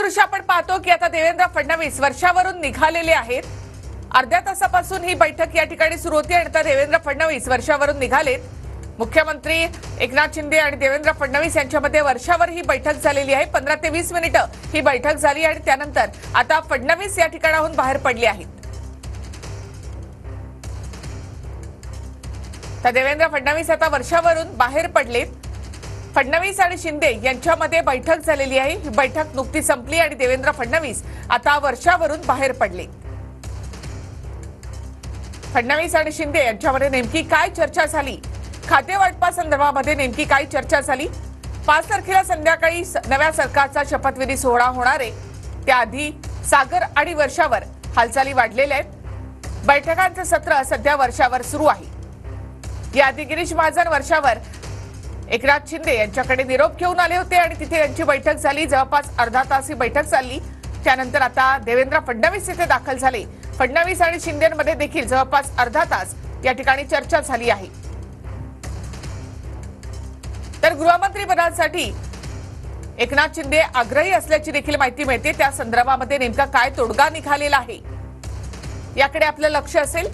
दृश्य आपण पाहतो की आता देवेंद्र फडणवीस वर्षावरून निघालेले आहेत। अर्ध्या तासापासून ही बैठक या ठिकाणी सुरू होती आणि आता देवेंद्र फडणवीस वर्षावरून निघालेत। मुख्यमंत्री एकनाथ शिंदे आणि देवेंद्र फडणवीस यांच्यामध्ये वर्षावर ही बैठक झालेली आहे। 15 ते 20 मिनिटं ही बैठक झाली आणि त्यानंतर आता फडणवीस या ठिकाणाहून बाहेर पडले आहेत। तर देवेंद्र फडणवीस आता वर्षावरून बाहेर पडलेत। फडणवीस आणि शिंदे यांच्यामध्ये बैठक झालेली आहे। ही बैठक नुकतीच संपली आणि देवेंद्र फडणवीस आता वर्षावरून बाहेर पडले। फडणवीस आणि शिंदे यांच्यामध्ये नेमकी काय चर्चा झाली, खाते वाटपासंदर्भामध्ये नेमकी काय चर्चा झाली, 5 तारखेला संध्याकाळी नव्या सरकारचा शपथविधी सोहळा होणार आहे। त्याआधी सागर आणि वर्षावर हालचाली वाढलेल्या आहेत। बैठकांचं सत्र सध्या वर्षावर सुरू आहे। याआधी गिरीश महाजन वर्षावर एकनाथ शिंदे यांच्याकडे निरोप घेऊन आले होते आणि तिथे यांची बैठक झाली। जवळपास अर्धा तास ही बैठक चालली। त्यानंतर आता देवेंद्र फडणवीस येथे दाखल झाले। फडणवीस आणि शिंदेमध्ये देखील जवळपास अर्धा तास या ठिकाणी चर्चा झाली आहे। तर गृहमंत्री पदासाठी एकनाथ शिंदे आग्रही असल्याची देखील माहिती मिळते। त्या संदर्भामध्ये नेमका काय तोडगा निघालेला आहे याकडे आपलं लक्ष असेल।